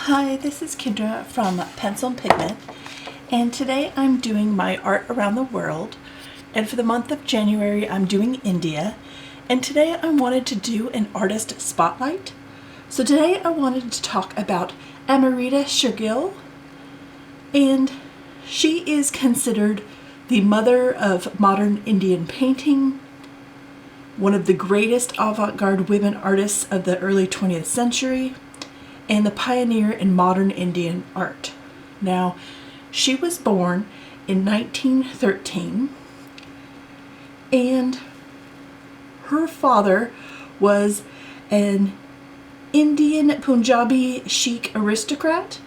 Hi, this is Kendra from Pencil and Pigment, and today I'm doing my art around the world, and for the month of January I'm doing India, and today I wanted to do an artist spotlight. So today I wanted to talk about Amrita Sher-Gil, and she is considered the mother of modern Indian painting, one of the greatest avant-garde women artists of the early 20th century, and the pioneer in modern Indian art. Now, she was born in 1913, and her father was an Indian Punjabi Sheikh aristocrat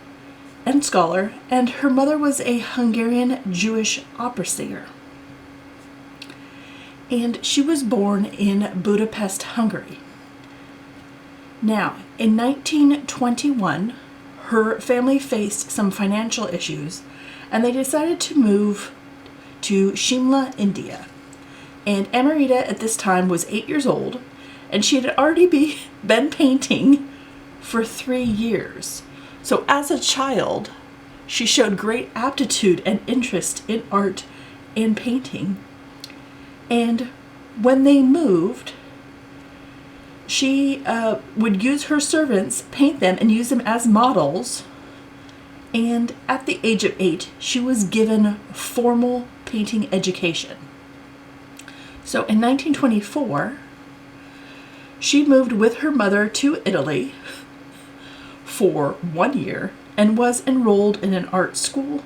and scholar, and her mother was a Hungarian Jewish opera singer. And she was born in Budapest, Hungary. Now, in 1921, her family faced some financial issues, and they decided to move to Shimla, India. And Amrita at this time was 8 years old, and she had already been painting for 3 years. So as a child, she showed great aptitude and interest in art and painting. And when they moved, she would use her servants, paint them, and use them as models. And at the age of 8, she was given formal painting education. So in 1924, she moved with her mother to Italy for 1 year and was enrolled in an art school.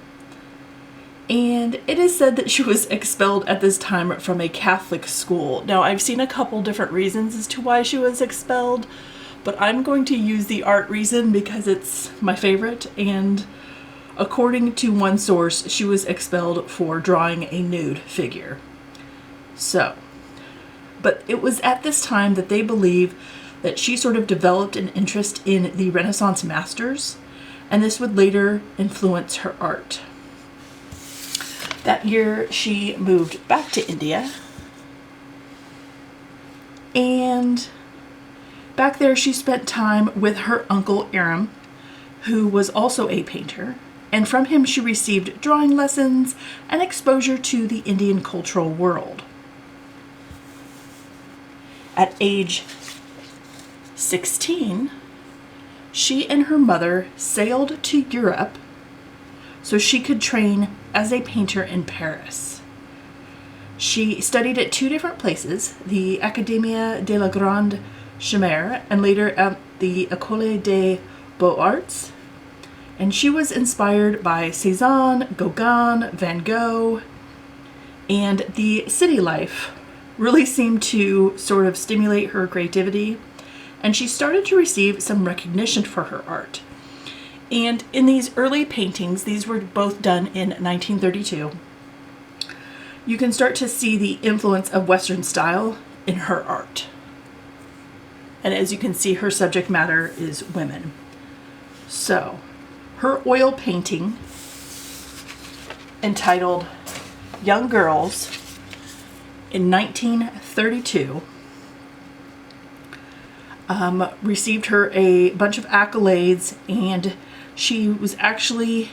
And it is said that she was expelled at this time from a Catholic school. Now, I've seen a couple different reasons as to why she was expelled, but I'm going to use the art reason because it's my favorite. And according to one source, she was expelled for drawing a nude figure. So, but it was at this time that they believe that she sort of developed an interest in the Renaissance masters, and this would later influence her art. That year, she moved back to India, and back there she spent time with her uncle Aram, who was also a painter, and from him she received drawing lessons and exposure to the Indian cultural world. At age 16, she and her mother sailed to Europe so she could train as a painter in Paris. She studied at 2 different places, the Académie de la Grande Chimère and later at the École des Beaux-Arts. And she was inspired by Cézanne, Gauguin, Van Gogh, and the city life really seemed to sort of stimulate her creativity, and she started to receive some recognition for her art. And in these early paintings, these were both done in 1932, you can start to see the influence of Western style in her art. And as you can see, her subject matter is women. So, her oil painting, entitled Young Girls, in 1932, received her a bunch of accolades, and she was actually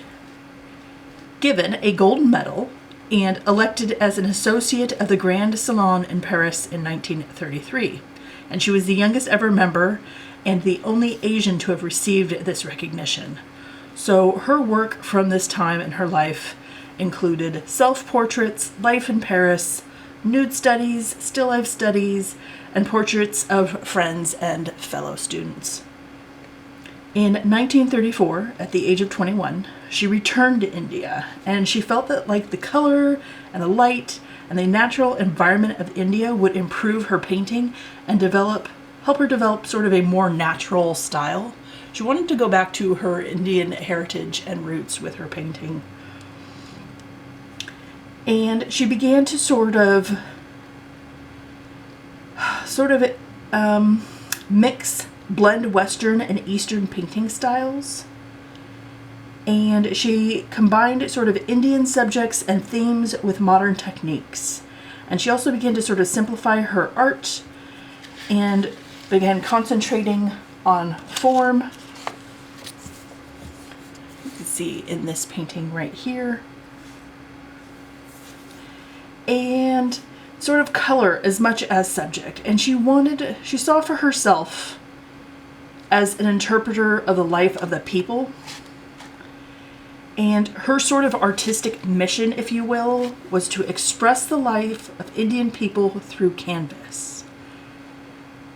given a gold medal and elected as an associate of the Grand Salon in Paris in 1933. And she was the youngest ever member and the only Asian to have received this recognition. So her work from this time in her life included self-portraits, life in Paris, nude studies, still life studies, and portraits of friends and fellow students. In 1934, at the age of 21, she returned to India, and she felt that the color and the light and the natural environment of India would improve her painting and help her develop sort of a more natural style. She wanted to go back to her Indian heritage and roots with her painting. And she began to sort of blend Western and Eastern painting styles. And she combined sort of Indian subjects and themes with modern techniques. And she also began to sort of simplify her art and began concentrating on form can see in this painting right here. And sort of color as much as subject. And she saw for herself as an interpreter of the life of the people. And her sort of artistic mission, if you will, was to express the life of Indian people through canvas.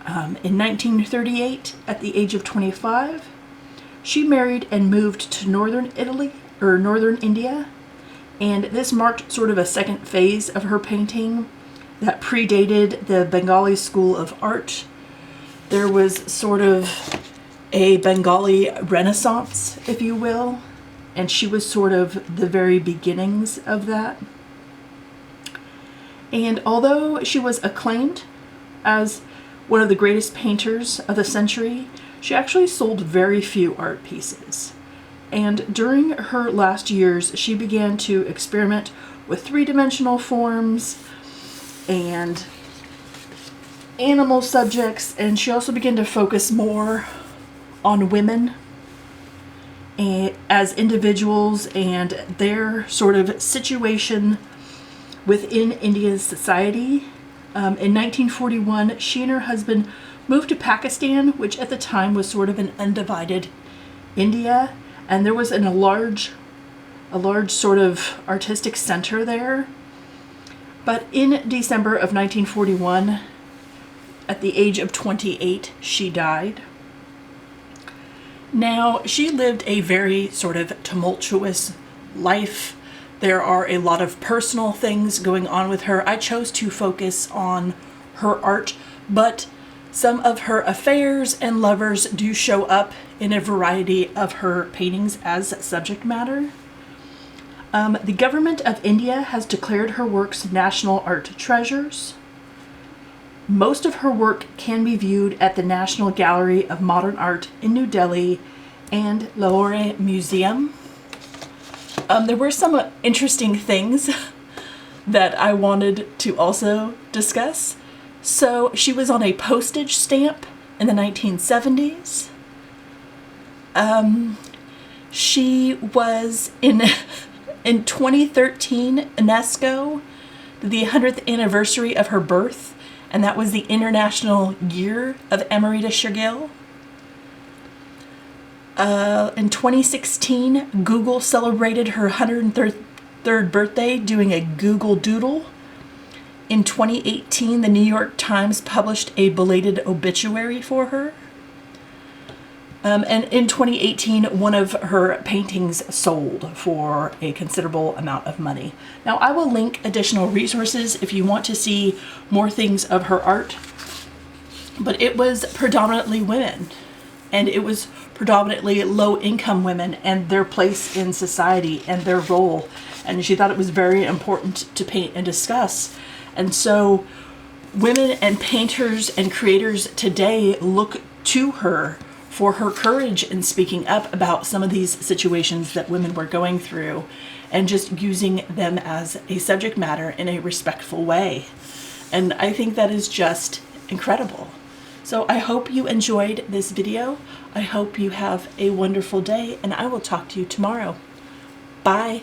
In 1938, at the age of 25, she married and moved to northern India. And this marked sort of a second phase of her painting that predated the Bengali school of art. There was sort of a Bengali renaissance, if you will, and she was sort of the very beginnings of that. And although she was acclaimed as one of the greatest painters of the century, she actually sold very few art pieces. And during her last years, she began to experiment with three-dimensional forms and animal subjects, and she also began to focus more on women as individuals and their sort of situation within Indian society. In 1941, she and her husband moved to Pakistan, which at the time was sort of an undivided India, and there was a large sort of artistic center there. But in December of 1941, at the age of 28, she died. Now, she lived a very sort of tumultuous life. There are a lot of personal things going on with her. I chose to focus on her art, but some of her affairs and lovers do show up in a variety of her paintings as subject matter. The government of India has declared her works national art treasures. Most of her work can be viewed at the National Gallery of Modern Art in New Delhi and Lahore Museum. There were some interesting things that I wanted to also discuss. So she was on a postage stamp in the 1970s. She was in 2013, UNESCO, the 100th anniversary of her birth, and that was the International Year of Amrita Sher-Gil. In 2016, Google celebrated her 103rd birthday doing a Google Doodle. In 2018, the New York Times published a belated obituary for her. And in 2018, one of her paintings sold for a considerable amount of money. Now, I will link additional resources if you want to see more things of her art. But it was predominantly women, and it was predominantly low-income women and their place in society and their role. And she thought it was very important to paint and discuss. And so women and painters and creators today look to her for her courage in speaking up about some of these situations that women were going through and just using them as a subject matter in a respectful way. And I think that is just incredible. So I hope you enjoyed this video. I hope you have a wonderful day, and I will talk to you tomorrow. Bye.